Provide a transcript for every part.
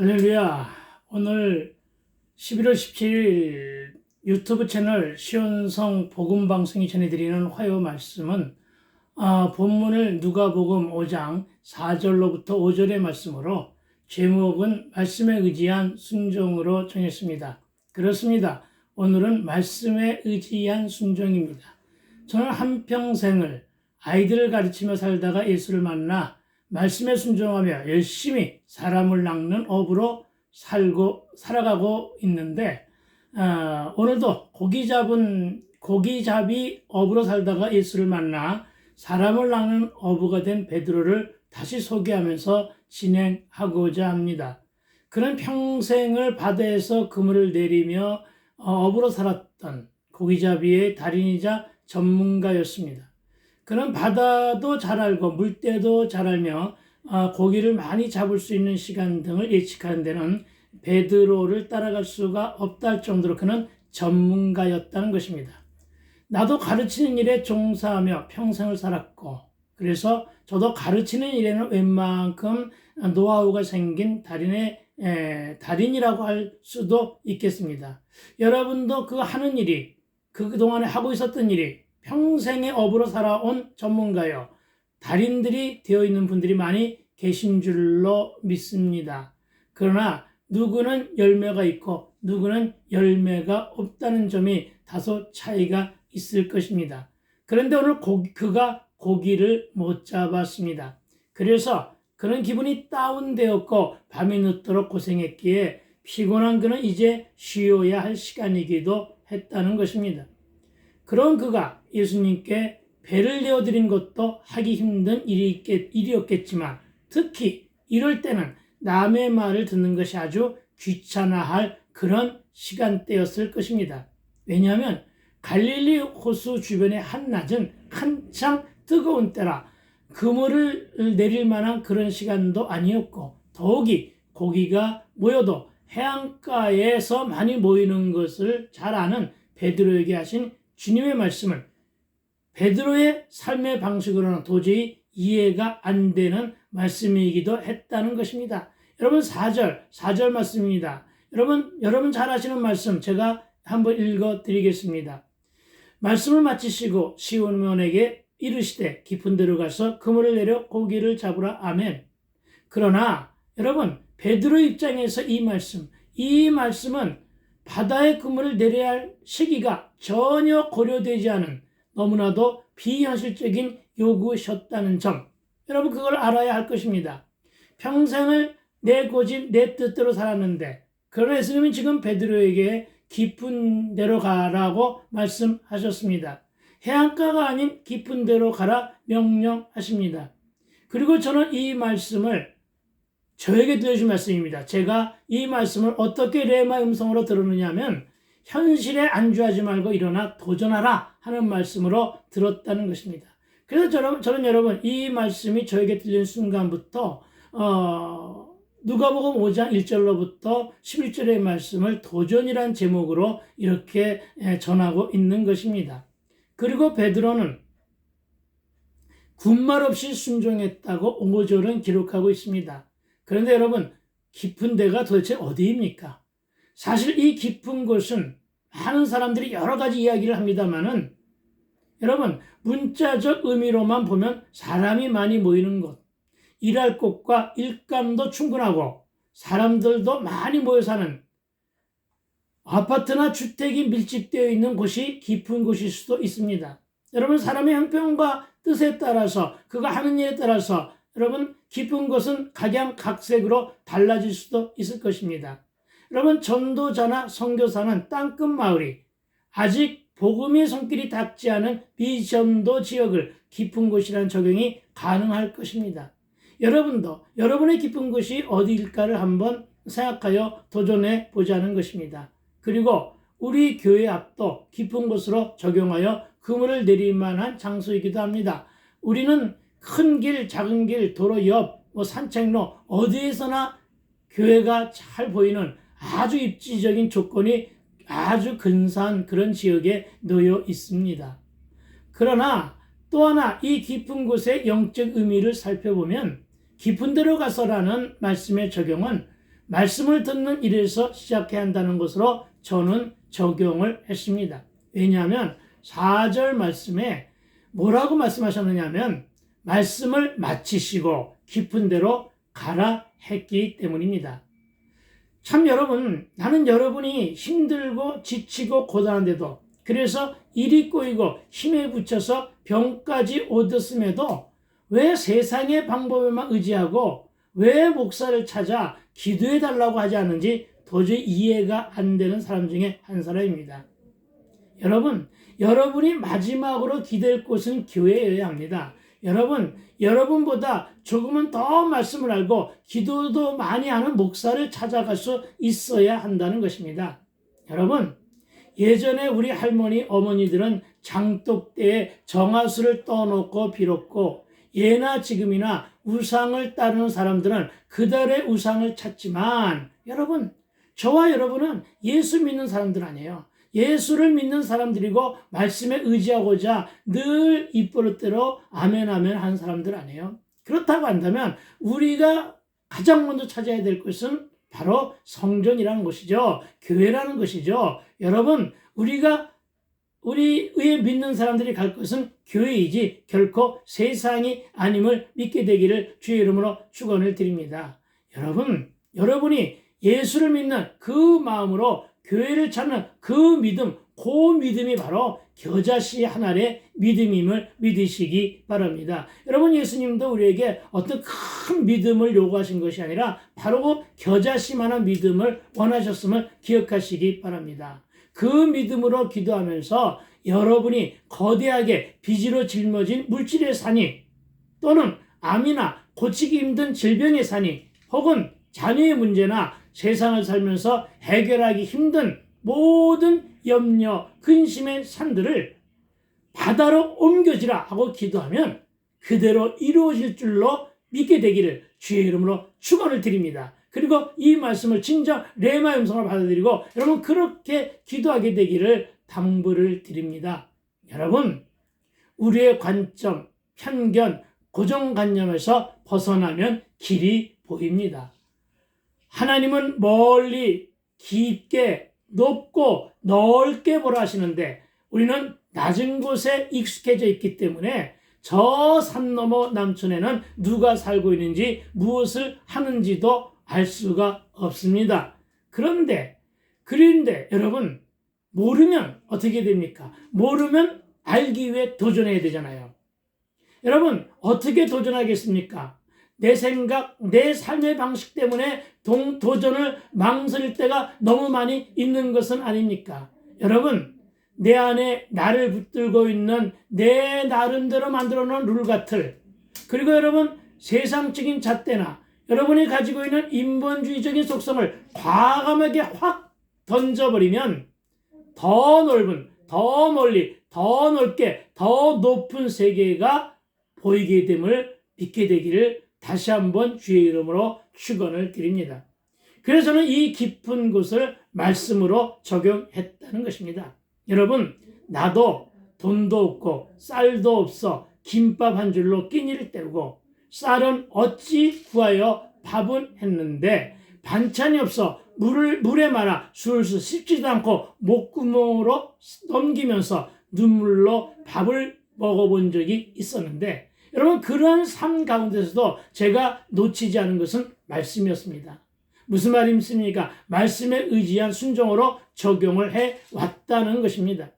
할렐루야. 오늘 11월 17일 유튜브 채널 시온성 복음방송이 전해드리는 화요 말씀은 본문을 누가복음 5장 4절로부터 5절의 말씀으로 제목은 말씀에 의지한 순종으로 정했습니다. 그렇습니다. 오늘은 말씀에 의지한 순종입니다. 저는 한평생을 아이들을 가르치며 살다가 예수를 만나 말씀에 순종하며 열심히 사람을 낚는 업으로 살아가고 있는데 오늘도 고기잡이 업으로 살다가 예수를 만나 사람을 낚는 어부가 된 베드로를 다시 소개하면서 진행하고자 합니다. 그는 평생을 바다에서 그물을 내리며 업으로 살았던 고기잡이의 달인이자 전문가였습니다. 그는 바다도 잘 알고 물때도 잘 알며 고기를 많이 잡을 수 있는 시간 등을 예측하는 데는 베드로를 따라갈 수가 없다 할 정도로 그는 전문가였다는 것입니다. 나도 가르치는 일에 종사하며 평생을 살았고 그래서 저도 가르치는 일에는 웬만큼 노하우가 생긴 달인이라고 할 수도 있겠습니다. 여러분도 그 하는 일이 그동안에 하고 있었던 일이 평생의 업으로 살아온 전문가요, 달인들이 되어 있는 분들이 많이 계신 줄로 믿습니다. 그러나 누구는 열매가 있고 누구는 열매가 없다는 점이 다소 차이가 있을 것입니다. 그런데 오늘 그가 고기를 못 잡았습니다. 그래서 그는 기분이 다운되었고 밤이 늦도록 고생했기에 피곤한 그는 이제 쉬어야 할 시간이기도 했다는 것입니다. 그런 그가 예수님께 배를 내어드린 것도 하기 힘든 일이었겠지만 특히 이럴 때는 남의 말을 듣는 것이 아주 귀찮아할 그런 시간대였을 것입니다. 왜냐하면 갈릴리 호수 주변의 한낮은 한창 뜨거운 때라 그물을 내릴 만한 그런 시간도 아니었고 더욱이 고기가 모여도 해안가에서 많이 모이는 것을 잘 아는 베드로에게 하신 주님의 말씀을 베드로의 삶의 방식으로는 도저히 이해가 안 되는 말씀이기도 했다는 것입니다. 여러분 4절 말씀입니다. 여러분 잘 아시는 말씀 제가 한번 읽어드리겠습니다. 말씀을 마치시고 시몬에게 이르시되 깊은 데로 가서 그물을 내려 고기를 잡으라. 아멘. 그러나 여러분 베드로 입장에서 이 말씀은 바다에 그물을 내려야 할 시기가 전혀 고려되지 않은 너무나도 비현실적인 요구셨다는 점, 여러분 그걸 알아야 할 것입니다. 평생을 내 고집 내 뜻대로 살았는데 그러나 예수님은 지금 베드로에게 깊은 데로 가라고 말씀하셨습니다. 해안가가 아닌 깊은 데로 가라 명령하십니다. 그리고 저는 이 말씀을 저에게 들려주신 말씀입니다. 제가 이 말씀을 어떻게 레마의 음성으로 들었느냐 하면 현실에 안주하지 말고 일어나 도전하라 하는 말씀으로 들었다는 것입니다. 그래서 저는 여러분 이 말씀이 저에게 들리는 순간부터 누가복음 5장 1절로부터 11절의 말씀을 도전이란 제목으로 이렇게 전하고 있는 것입니다. 그리고 베드로는 군말 없이 순종했다고 5절은 기록하고 있습니다. 그런데 여러분 깊은 데가 도대체 어디입니까? 사실 이 깊은 곳은 많은 사람들이 여러 가지 이야기를 합니다만은 여러분 문자적 의미로만 보면 사람이 많이 모이는 곳, 일할 곳과 일감도 충분하고 사람들도 많이 모여 사는 아파트나 주택이 밀집되어 있는 곳이 깊은 곳일 수도 있습니다. 여러분 사람의 형편과 뜻에 따라서 그가 하는 일에 따라서 여러분 깊은 곳은 각양각색으로 달라질 수도 있을 것입니다. 여러분 전도자나 선교사는 땅끝 마을이 아직 복음의 손길이 닿지 않은 비전도 지역을 깊은 곳이라는 적용이 가능할 것입니다. 여러분도 여러분의 깊은 곳이 어디일까를 한번 생각하여 도전해 보자는 것입니다. 그리고 우리 교회 앞도 깊은 곳으로 적용하여 그물을 내릴 만한 장소이기도 합니다. 우리는 큰 길, 작은 길, 도로 옆, 산책로 어디에서나 교회가 잘 보이는 아주 입지적인 조건이 아주 근사한 그런 지역에 놓여 있습니다. 그러나 또 하나 이 깊은 곳의 영적 의미를 살펴보면 깊은 데로 가서라는 말씀의 적용은 말씀을 듣는 일에서 시작해야 한다는 것으로 저는 적용을 했습니다. 왜냐하면 4절 말씀에 뭐라고 말씀하셨느냐 하면 말씀을 마치시고 깊은 데로 가라 했기 때문입니다. 참 여러분, 나는 여러분이 힘들고 지치고 고단한데도, 그래서 일이 꼬이고 힘에 부쳐서 병까지 얻었음에도 왜 세상의 방법에만 의지하고 왜 목사를 찾아 기도해 달라고 하지 않는지 도저히 이해가 안 되는 사람 중에 한 사람입니다. 여러분, 여러분이 마지막으로 기댈 곳은 교회여야 합니다. 여러분보다 조금은 더 말씀을 알고 기도도 많이 하는 목사를 찾아갈 수 있어야 한다는 것입니다. 여러분, 예전에 우리 할머니, 어머니들은 장독대에 정화수를 떠놓고 빌었고, 예나 지금이나 우상을 따르는 사람들은 그들의 우상을 찾지만, 여러분, 저와 여러분은 예수 믿는 사람들 아니에요. 예수를 믿는 사람들이고 말씀에 의지하고자 늘 입버릇대로 아멘 아멘 하는 사람들 아니에요. 그렇다고 한다면 우리가 가장 먼저 찾아야 될 것은 바로 성전이라는 것이죠. 교회라는 것이죠. 여러분, 우리의 믿는 사람들이 갈 것은 교회이지 결코 세상이 아님을 믿게 되기를 주의 이름으로 축원을 드립니다. 여러분이 예수를 믿는 그 마음으로 교회를 찾는 그 믿음이 바로 겨자씨 한 알의 믿음임을 믿으시기 바랍니다. 여러분, 예수님도 우리에게 어떤 큰 믿음을 요구하신 것이 아니라 바로 그 겨자씨만한 믿음을 원하셨음을 기억하시기 바랍니다. 그 믿음으로 기도하면서 여러분이 거대하게 빚으로 짊어진 물질의 산이, 또는 암이나 고치기 힘든 질병의 산이, 혹은 자녀의 문제나 세상을 살면서 해결하기 힘든 모든 염려, 근심의 산들을 바다로 옮겨지라 하고 기도하면 그대로 이루어질 줄로 믿게 되기를 주의 이름으로 축원을 드립니다. 그리고 이 말씀을 진정 레마 음성을 받아들이고 여러분 그렇게 기도하게 되기를 당부를 드립니다. 여러분, 우리의 관점, 편견, 고정관념에서 벗어나면 길이 보입니다. 하나님은 멀리 깊게 높고 넓게 보라 하시는데 우리는 낮은 곳에 익숙해져 있기 때문에 저 산 너머 남촌에는 누가 살고 있는지 무엇을 하는지도 알 수가 없습니다. 그런데 여러분, 모르면 어떻게 됩니까? 모르면 알기 위해 도전해야 되잖아요. 여러분, 어떻게 도전하겠습니까? 내 생각, 내 삶의 방식 때문에 도전을 망설일 때가 너무 많이 있는 것은 아닙니까? 여러분, 내 안에 나를 붙들고 있는 내 나름대로 만들어 놓은 룰같을, 그리고 여러분 세상적인 잣대나 여러분이 가지고 있는 인본주의적인 속성을 과감하게 확 던져버리면 더 넓은, 더 멀리, 더 넓게, 더 높은 세계가 보이게 됨을 믿게 되기를 다시 한번 주의 이름으로 축원을 드립니다. 그래서 저는 이 깊은 곳을 말씀으로 적용했다는 것입니다. 여러분, 나도 돈도 없고 쌀도 없어 김밥 한 줄로 끼니를 때우고 쌀은 어찌 구하여 밥은 했는데 반찬이 없어 물에 말아 술술 씹지도 않고 목구멍으로 넘기면서 눈물로 밥을 먹어본 적이 있었는데, 여러분, 그러한 삶 가운데서도 제가 놓치지 않은 것은 말씀이었습니다. 무슨 말입니까? 말씀에 의지한 순종으로 적용을 해왔다는 것입니다.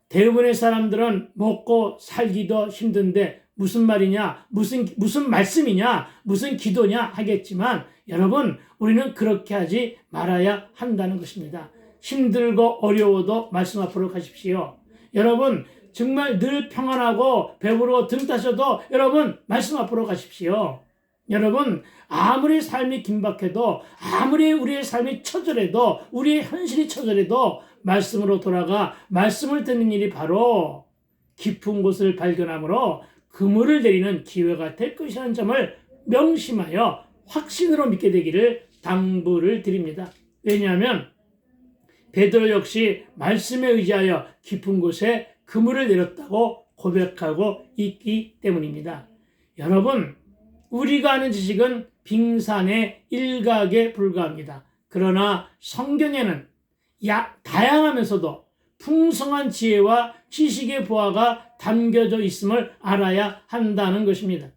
대부분의 사람들은 먹고 살기도 힘든데 무슨 말이냐, 무슨 말씀이냐, 무슨 기도냐 하겠지만 여러분, 우리는 그렇게 하지 말아야 한다는 것입니다. 힘들고 어려워도 말씀 앞으로 가십시오. 여러분, 정말 늘 평안하고 배부르고 등 따셔도 여러분 말씀 앞으로 가십시오. 여러분, 아무리 삶이 긴박해도, 아무리 우리의 삶이 처절해도, 우리의 현실이 처절해도 말씀으로 돌아가 말씀을 듣는 일이 바로 깊은 곳을 발견함으로 그물을 내리는 기회가 될 것이라는 점을 명심하여 확신으로 믿게 되기를 당부를 드립니다. 왜냐하면 베드로 역시 말씀에 의지하여 깊은 곳에 그물을 내렸다고 고백하고 있기 때문입니다. 여러분, 우리가 아는 지식은 빙산의 일각에 불과합니다. 그러나 성경에는 다양하면서도 풍성한 지혜와 지식의 보화가 담겨져 있음을 알아야 한다는 것입니다.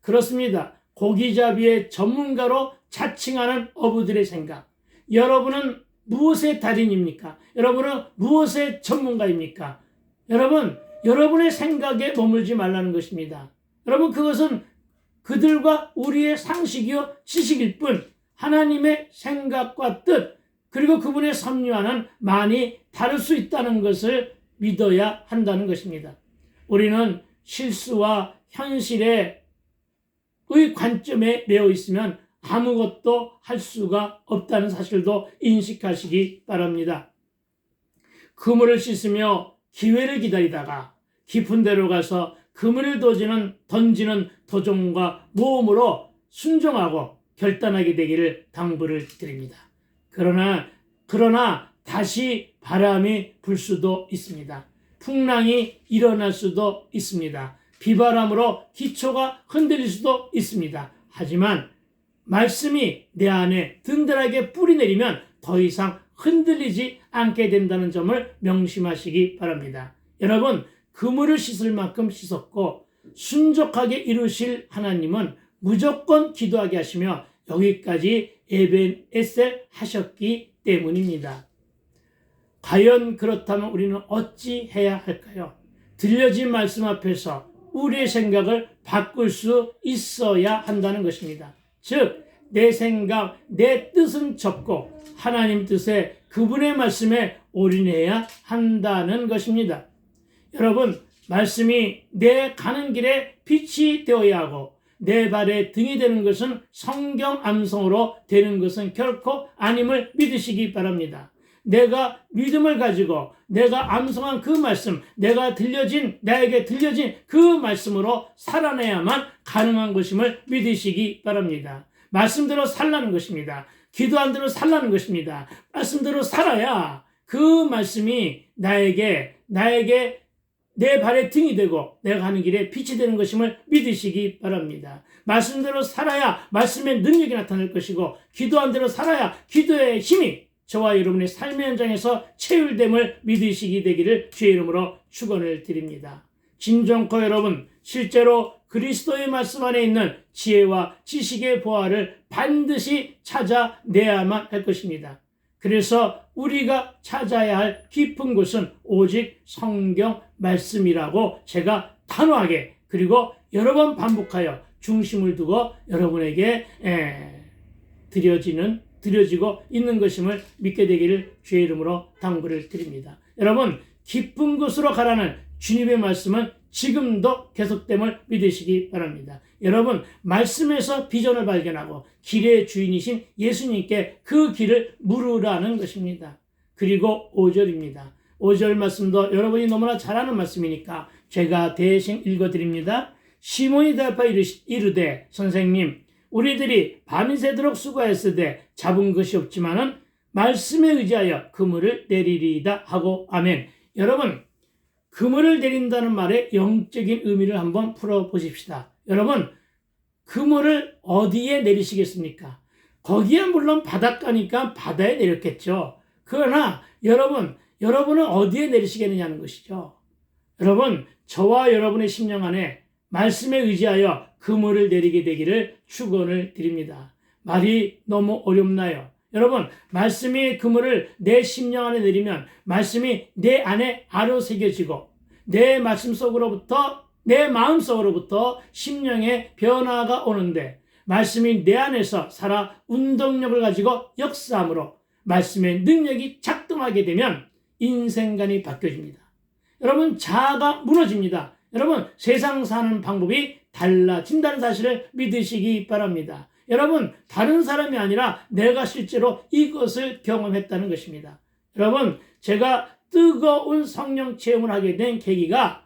그렇습니다. 고기잡이의 전문가로 자칭하는 어부들의 생각. 여러분은 무엇의 달인입니까? 여러분은 무엇의 전문가입니까? 여러분의 생각에 머물지 말라는 것입니다. 여러분, 그것은 그들과 우리의 상식이요 지식일 뿐 하나님의 생각과 뜻 그리고 그분의 섭리와는 많이 다를 수 있다는 것을 믿어야 한다는 것입니다. 우리는 실수와 현실의 관점에 매여 있으면 아무것도 할 수가 없다는 사실도 인식하시기 바랍니다. 그물을 씻으며 기회를 기다리다가 깊은 데로 가서 그물을 던지는 도전과 모험으로 순종하고 결단하게 되기를 당부를 드립니다. 그러나 다시 바람이 불 수도 있습니다. 풍랑이 일어날 수도 있습니다. 비바람으로 기초가 흔들릴 수도 있습니다. 하지만 말씀이 내 안에 든든하게 뿌리 내리면 더 이상 흔들리지 않게 된다는 점을 명심하시기 바랍니다. 여러분, 그물을 씻을 만큼 씻었고 순종하게 이루실 하나님은 무조건 기도하게 하시며 여기까지 에벤에셀 하셨기 때문입니다. 과연 그렇다면 우리는 어찌 해야 할까요? 들려진 말씀 앞에서 우리의 생각을 바꿀 수 있어야 한다는 것입니다. 즉, 내 생각, 내 뜻은 접고 하나님 뜻에 그분의 말씀에 올인해야 한다는 것입니다. 여러분, 말씀이 내 가는 길에 빛이 되어야 하고 내 발에 등이 되는 것은 성경 암송으로 되는 것은 결코 아님을 믿으시기 바랍니다. 내가 믿음을 가지고 내가 암송한 그 말씀, 나에게 들려진 그 말씀으로 살아내야만 가능한 것임을 믿으시기 바랍니다. 말씀대로 살라는 것입니다. 기도한 대로 살라는 것입니다. 말씀대로 살아야 그 말씀이 나에게 내 발에 등이 되고 내가 가는 길에 빛이 되는 것임을 믿으시기 바랍니다. 말씀대로 살아야 말씀의 능력이 나타날 것이고 기도한 대로 살아야 기도의 힘이 저와 여러분의 삶의 현장에서 체휼됨을 믿으시기 되기를 주의 이름으로 축원을 드립니다. 진정코 여러분, 실제로 그리스도의 말씀 안에 있는 지혜와 지식의 보화를 반드시 찾아내야만 할 것입니다. 그래서 우리가 찾아야 할 깊은 곳은 오직 성경 말씀이라고 제가 단호하게 그리고 여러 번 반복하여 중심을 두고 여러분에게 드려지고 있는 것임을 믿게 되기를 주의 이름으로 당부를 드립니다. 여러분, 깊은 곳으로 가라는 주님의 말씀은 지금도 계속됨을 믿으시기 바랍니다. 여러분, 말씀에서 비전을 발견하고 길의 주인이신 예수님께 그 길을 물으라는 것입니다. 그리고 5절입니다. 5절 말씀도 여러분이 너무나 잘 아는 말씀이니까 제가 대신 읽어드립니다. 시몬이 대답하여 이르되 선생님, 우리들이 밤이 새도록 수고했으되 잡은 것이 없지만은 말씀에 의지하여 그물을 내리리이다 하고 아멘. 여러분, 그물을 내린다는 말의 영적인 의미를 한번 풀어보십시다. 여러분, 그물을 어디에 내리시겠습니까? 거기야 물론 바닷가니까 바다에 내렸겠죠. 그러나 여러분은 어디에 내리시겠느냐는 것이죠. 여러분, 저와 여러분의 심령 안에 말씀에 의지하여 그물을 내리게 되기를 축원을 드립니다. 말이 너무 어렵나요? 여러분, 말씀이 그물을 내 심령 안에 내리면 말씀이 내 안에 아로새겨지고 내 말씀 속으로부터 내 마음 속으로부터 심령의 변화가 오는데 말씀이 내 안에서 살아 운동력을 가지고 역사함으로 말씀의 능력이 작동하게 되면 인생관이 바뀌어집니다. 여러분, 자아가 무너집니다. 여러분, 세상 사는 방법이 달라진다는 사실을 믿으시기 바랍니다. 여러분, 다른 사람이 아니라 내가 실제로 이것을 경험했다는 것입니다. 여러분, 제가 뜨거운 성령 체험을 하게 된 계기가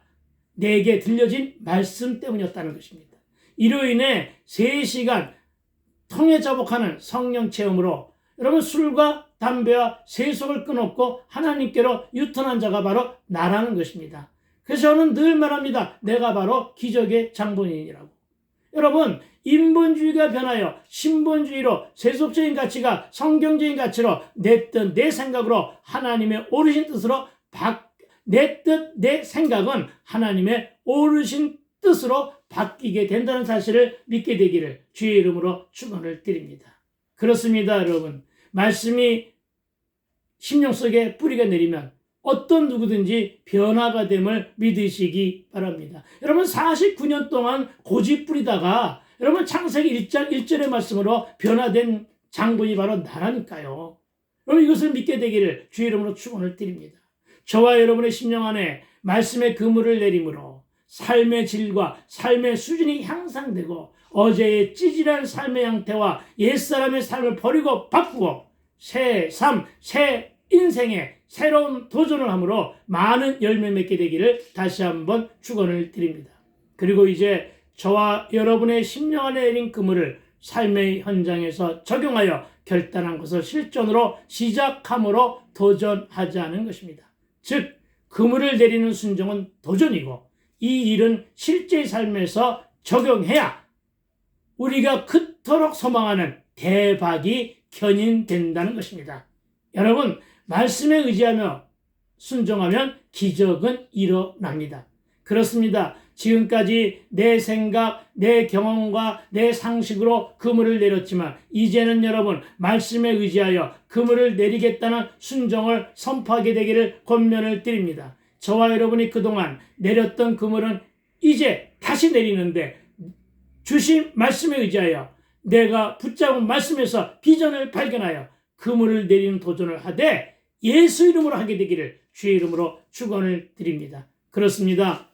내게 들려진 말씀 때문이었다는 것입니다. 이로 인해 3시간 통해 자복하는 성령 체험으로 여러분, 술과 담배와 세속을 끊었고 하나님께로 유턴한 자가 바로 나라는 것입니다. 그래서 저는 늘 말합니다. 내가 바로 기적의 장본인이라고. 여러분, 인본주의가 변하여 신본주의로 세속적인 가치가 성경적인 가치로 내 뜻, 내 생각으로 하나님의 오르신 뜻으로 내 뜻, 내 생각은 하나님의 오르신 뜻으로 바뀌게 된다는 사실을 믿게 되기를 주의 이름으로 축원을 드립니다. 그렇습니다, 여러분. 말씀이 심령 속에 뿌리가 내리면 어떤 누구든지 변화가 됨을 믿으시기 바랍니다. 여러분, 49년 동안 고집 부리다가 여러분 창세기 1장 1절의 말씀으로 변화된 장본이 바로 나라니까요. 여러분, 이것을 믿게 되기를 주의 이름으로 축원을 드립니다. 저와 여러분의 심령 안에 말씀의 그물을 내림으로 삶의 질과 삶의 수준이 향상되고 어제의 찌질한 삶의 형태와 옛사람의 삶을 버리고 바꾸고 새 삶, 새 인생에 새로운 도전을 함으로 많은 열매 맺게 되기를 다시 한번 축원을 드립니다. 그리고 이제 저와 여러분의 심령 안에 내린 그물을 삶의 현장에서 적용하여 결단한 것을 실전으로 시작함으로 도전하지 않은 것입니다. 즉, 그물을 내리는 순종은 도전이고 이 일은 실제 삶에서 적용해야 우리가 그토록 소망하는 대박이 견인된다는 것입니다. 여러분, 말씀에 의지하며 순종하면 기적은 일어납니다. 그렇습니다. 지금까지 내 생각, 내 경험과 내 상식으로 그물을 내렸지만 이제는 여러분 말씀에 의지하여 그물을 내리겠다는 순종을 선포하게 되기를 권면을 드립니다. 저와 여러분이 그동안 내렸던 그물은 이제 다시 내리는데 주신 말씀에 의지하여 내가 붙잡은 말씀에서 비전을 발견하여 그물을 내리는 도전을 하되 예수 이름으로 하게 되기를 주의 이름으로 축원을 드립니다. 그렇습니다.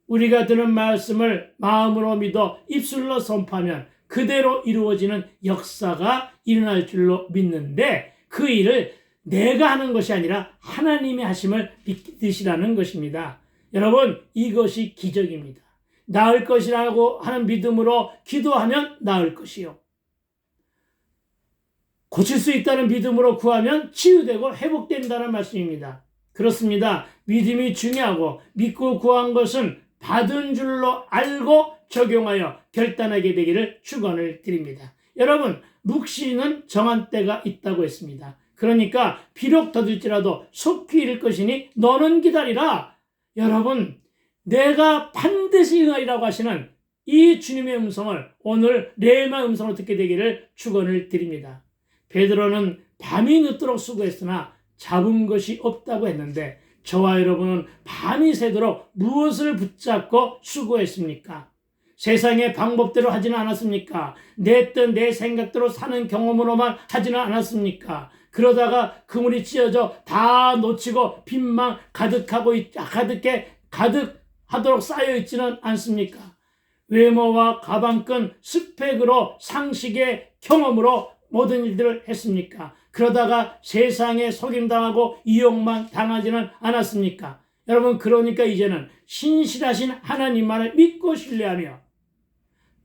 우리가 들은 말씀을 마음으로 믿어 입술로 선포하면 그대로 이루어지는 역사가 일어날 줄로 믿는데 그 일을 내가 하는 것이 아니라 하나님이 하심을 믿으시라는 것입니다. 여러분, 이것이 기적입니다. 나을 것이라고 하는 믿음으로 기도하면 나을 것이요. 고칠 수 있다는 믿음으로 구하면 치유되고 회복된다는 말씀입니다. 그렇습니다. 믿음이 중요하고 믿고 구한 것은 받은 줄로 알고 적용하여 결단하게 되기를 축원을 드립니다. 여러분, 묵시는 정한 때가 있다고 했습니다. 그러니까 비록 더딜지라도 속히 이를 것이니 너는 기다리라. 여러분, 내가 반드시 응하리라고 하시는 이 주님의 음성을 오늘 레마 음성으로 듣게 되기를 축원을 드립니다. 베드로는 밤이 늦도록 수고했으나 잡은 것이 없다고 했는데 저와 여러분은 밤이 새도록 무엇을 붙잡고 수고했습니까? 세상의 방법대로 하지는 않았습니까? 내 뜻, 내 생각대로 사는 경험으로만 하지는 않았습니까? 그러다가 그물이 찢어져 다 놓치고 빈망 가득하도록 쌓여 있지는 않습니까? 외모와 가방끈, 스펙으로 상식의 경험으로 모든 일들을 했습니까? 그러다가 세상에 속임당하고 이용만 당하지는 않았습니까? 여러분, 그러니까 이제는 신실하신 하나님만을 믿고 신뢰하며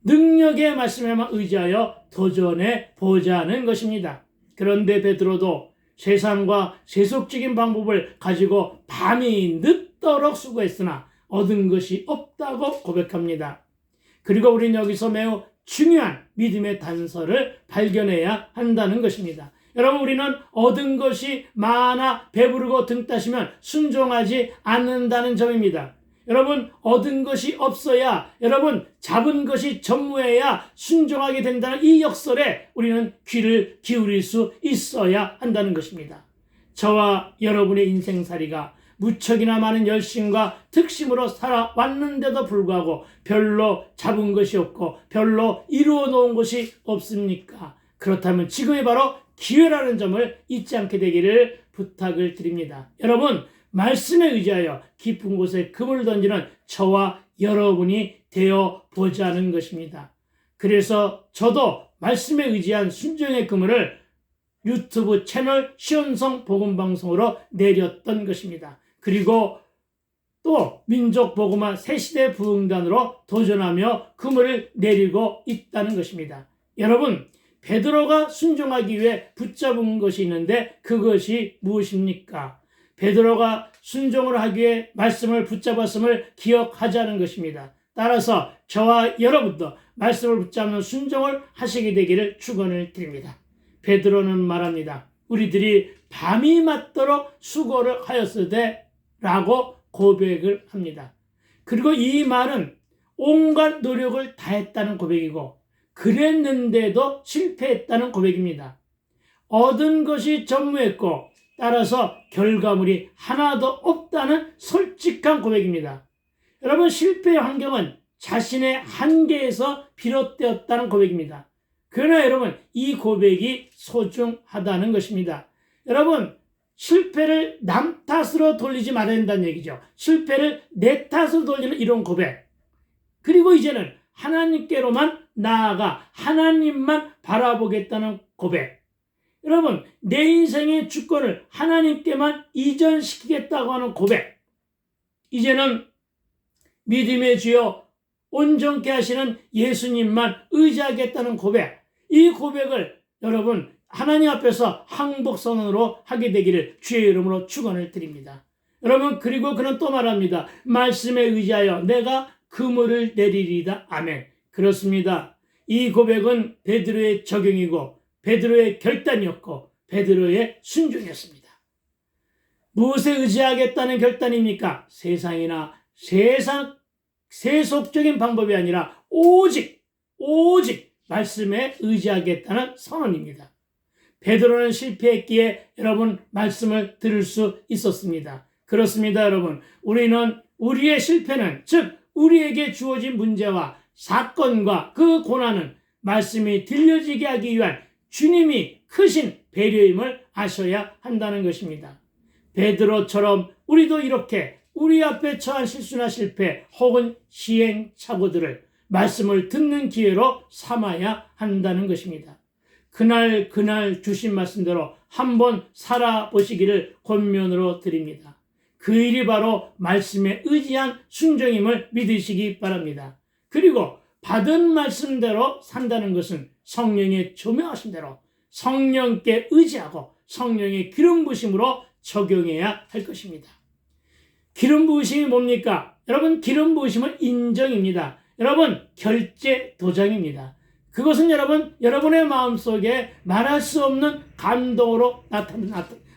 능력의 말씀에만 의지하여 도전해 보자는 것입니다. 그런데 베드로도 세상과 세속적인 방법을 가지고 밤이 늦도록 수고했으나 얻은 것이 없다고 고백합니다. 그리고 우리는 여기서 매우 중요한 믿음의 단서를 발견해야 한다는 것입니다. 여러분, 우리는 얻은 것이 많아 배부르고 등 따시면 순종하지 않는다는 점입니다. 여러분, 얻은 것이 없어야, 여러분 잡은 것이 전무해야 순종하게 된다는 이 역설에 우리는 귀를 기울일 수 있어야 한다는 것입니다. 저와 여러분의 인생살이가 무척이나 많은 열심과 특심으로 살아왔는데도 불구하고 별로 잡은 것이 없고 별로 이루어 놓은 것이 없습니까? 그렇다면 지금이 바로 기회라는 점을 잊지 않게 되기를 부탁을 드립니다. 여러분, 말씀에 의지하여 깊은 곳에 그물을 던지는 저와 여러분이 되어 보자는 것입니다. 그래서 저도 말씀에 의지한 순종의 그물을 유튜브 채널 시온성 복음방송으로 내렸던 것입니다. 그리고 또 민족복음화 새시대 부흥단으로 도전하며 그물을 내리고 있다는 것입니다. 여러분, 베드로가 순종하기 위해 붙잡은 것이 있는데 그것이 무엇입니까? 베드로가 순종을 하기 위해 말씀을 붙잡았음을 기억하자는 것입니다. 따라서 저와 여러분도 말씀을 붙잡는 순종을 하시게 되기를 축원을 드립니다. 베드로는 말합니다. 우리들이 밤이 맞도록 수고를 하였으되 라고 고백을 합니다. 그리고 이 말은 온갖 노력을 다했다는 고백이고 그랬는데도 실패했다는 고백입니다. 얻은 것이 전무했고 따라서 결과물이 하나도 없다는 솔직한 고백입니다. 여러분, 실패의 환경은 자신의 한계에서 비롯되었다는 고백입니다. 그러나 여러분, 이 고백이 소중하다는 것입니다. 여러분, 실패를 남 탓으로 돌리지 말아야 된다는 얘기죠. 실패를 내 탓으로 돌리는 이런 고백. 그리고 이제는 하나님께로만 나아가 하나님만 바라보겠다는 고백. 여러분, 내 인생의 주권을 하나님께만 이전시키겠다고 하는 고백. 이제는 믿음의 주여 온전케 하시는 예수님만 의지하겠다는 고백. 이 고백을 여러분 하나님 앞에서 항복선언으로 하게 되기를 주의 이름으로 축원을 드립니다. 여러분, 그리고 그는 또 말합니다. 말씀에 의지하여 내가 그물을 내리리다. 아멘. 그렇습니다. 이 고백은 베드로의 적용이고 베드로의 결단이었고 베드로의 순종이었습니다. 무엇에 의지하겠다는 결단입니까? 세상이나 세속적인 방법이 아니라 오직 말씀에 의지하겠다는 선언입니다. 베드로는 실패했기에 여러분 말씀을 들을 수 있었습니다. 그렇습니다, 여러분. 우리는 우리의 실패는 즉 우리에게 주어진 문제와 사건과 그 고난은 말씀이 들려지게 하기 위한 주님이 크신 배려임을 아셔야 한다는 것입니다. 베드로처럼 우리도 이렇게 우리 앞에 처한 실수나 실패 혹은 시행착오들을 말씀을 듣는 기회로 삼아야 한다는 것입니다. 그날 주신 말씀대로 한번 살아보시기를 권면으로 드립니다. 그 일이 바로 말씀에 의지한 순종임을 믿으시기 바랍니다. 그리고 받은 말씀대로 산다는 것은 성령의 조명하신 대로 성령께 의지하고 성령의 기름 부으심으로 적용해야 할 것입니다. 기름 부으심이 뭡니까? 여러분, 기름 부으심은 인정입니다. 여러분, 결제 도장입니다. 그것은 여러분의 마음속에 말할 수 없는 감동으로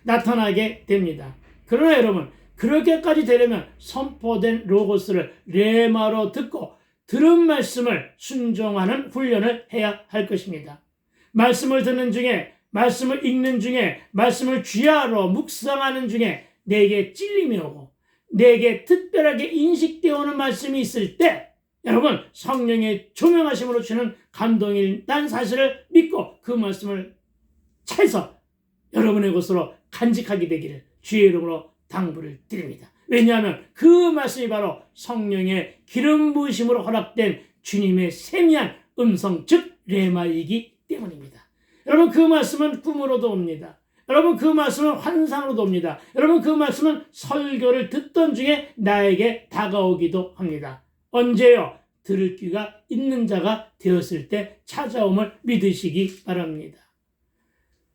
나타나게 됩니다. 그러나 여러분, 그렇게까지 되려면 선포된 로고스를 레마로 듣고 들은 말씀을 순종하는 훈련을 해야 할 것입니다. 말씀을 듣는 중에, 말씀을 읽는 중에, 말씀을 쥐하러 묵상하는 중에 내게 찔림이 오고 내게 특별하게 인식되어 오는 말씀이 있을 때 여러분, 성령의 조명하심으로 주는 감동이 난 사실을 믿고 그 말씀을 채서 여러분의 곳으로 간직하게 되기를 주의 이름으로 당부를 드립니다. 왜냐하면 그 말씀이 바로 성령의 기름 부으심으로 허락된 주님의 세미한 음성 즉 레마이기 때문입니다. 여러분, 그 말씀은 꿈으로도 옵니다. 여러분, 그 말씀은 환상으로도 옵니다. 여러분, 그 말씀은 설교를 듣던 중에 나에게 다가오기도 합니다. 언제요? 들을 귀가 있는 자가 되었을 때 찾아옴을 믿으시기 바랍니다.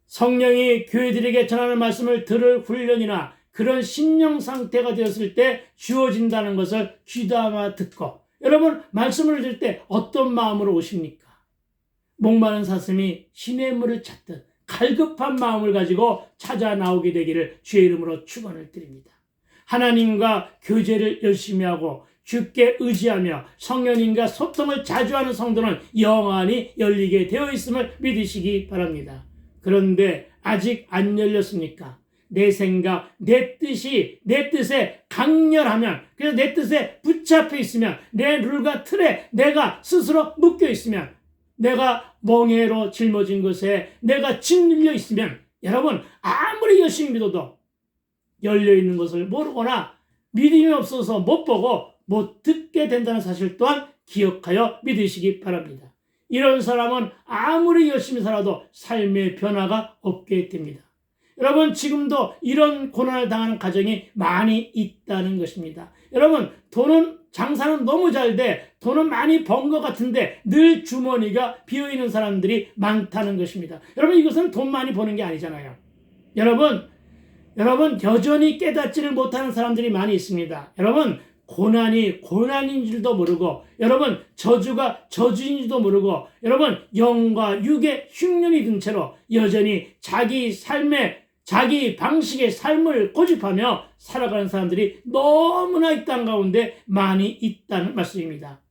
성령이 교회들에게 전하는 말씀을 들을 훈련이나 그런 심령 상태가 되었을 때 주어진다는 것을 귀담아 듣고 여러분, 말씀을 들을 때 어떤 마음으로 오십니까? 목마른 사슴이 시냇물을 찾듯 갈급한 마음을 가지고 찾아 나오게 되기를 주의 이름으로 축원을 드립니다. 하나님과 교제를 열심히 하고 주께 의지하며 성령님과 소통을 자주 하는 성도는 영안이 열리게 되어 있음을 믿으시기 바랍니다. 그런데 아직 안 열렸습니까? 내 생각, 내 뜻에 강렬하면, 그래서 내 뜻에 붙잡혀 있으면, 내 룰과 틀에 내가 스스로 묶여 있으면, 내가 멍해로 짊어진 것에 내가 짓눌려 있으면 여러분, 아무리 열심히 믿어도 열려있는 것을 모르거나 믿음이 없어서 못 보고 못 듣게 된다는 사실 또한 기억하여 믿으시기 바랍니다. 이런 사람은 아무리 열심히 살아도 삶의 변화가 없게 됩니다. 여러분, 지금도 이런 고난을 당하는 가정이 많이 있다는 것입니다. 여러분, 장사는 너무 잘 돼, 돈은 많이 번 것 같은데 늘 주머니가 비어있는 사람들이 많다는 것입니다. 여러분, 이것은 돈 많이 버는 게 아니잖아요. 여러분, 여전히 깨닫지를 못하는 사람들이 많이 있습니다. 여러분, 고난이 고난인 줄도 모르고, 여러분 저주가 저주인 줄도 모르고, 여러분 영과 육의 흉년이 든 채로 여전히 자기 삶의 자기 방식의 삶을 고집하며 살아가는 사람들이 너무나 이 땅 가운데 많이 있다는 말씀입니다.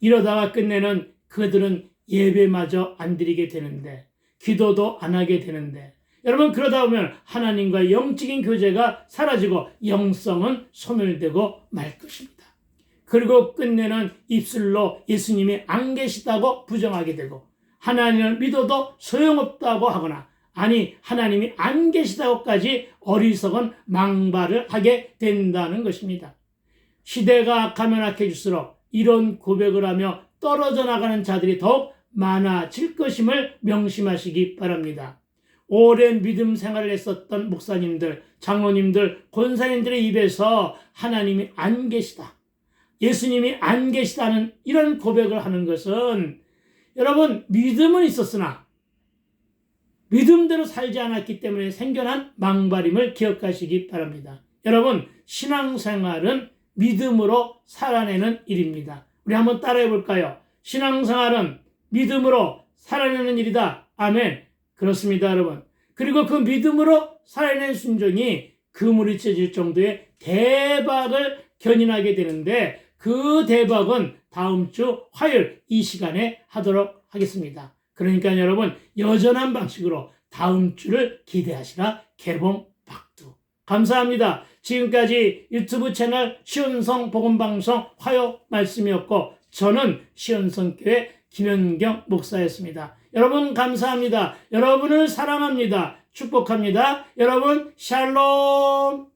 이러다가 끝내는 그들은 예배마저 안 드리게 되는데, 기도도 안 하게 되는데, 여러분 그러다 보면 하나님과 영적인 교제가 사라지고 영성은 소멸되고 말 것입니다. 그리고 끝내는 입술로 예수님이 안 계시다고 부정하게 되고, 하나님을 믿어도 소용없다고 하거나, 아니 하나님이 안 계시다고까지 어리석은 망발을 하게 된다는 것입니다. 시대가 악하면 악해질수록 이런 고백을 하며 떨어져 나가는 자들이 더욱 많아질 것임을 명심하시기 바랍니다. 오랜 믿음 생활을 했었던 목사님들, 장로님들, 권사님들의 입에서 하나님이 안 계시다, 예수님이 안 계시다는 이런 고백을 하는 것은, 여러분 믿음은 있었으나 믿음대로 살지 않았기 때문에 생겨난 망발임을 기억하시기 바랍니다. 여러분 신앙생활은 믿음으로 살아내는 일입니다. 우리 한번 따라해 볼까요? 신앙생활은 믿음으로 살아내는 일이다. 아멘. 그렇습니다, 여러분. 그리고 그 믿음으로 살아내는 순종이 그물이 찢어질 정도의 대박을 견인하게 되는데, 그 대박은 다음 주 화요일 이 시간에 하도록 하겠습니다. 그러니까 여러분 여전한 방식으로 다음 주를 기대하시라. 개봉 박두. 감사합니다. 지금까지 유튜브 채널 시온성 복음방송 화요 말씀이었고, 저는 시온성교회 김현경 목사였습니다. 여러분 감사합니다. 여러분을 사랑합니다. 축복합니다. 여러분 샬롬.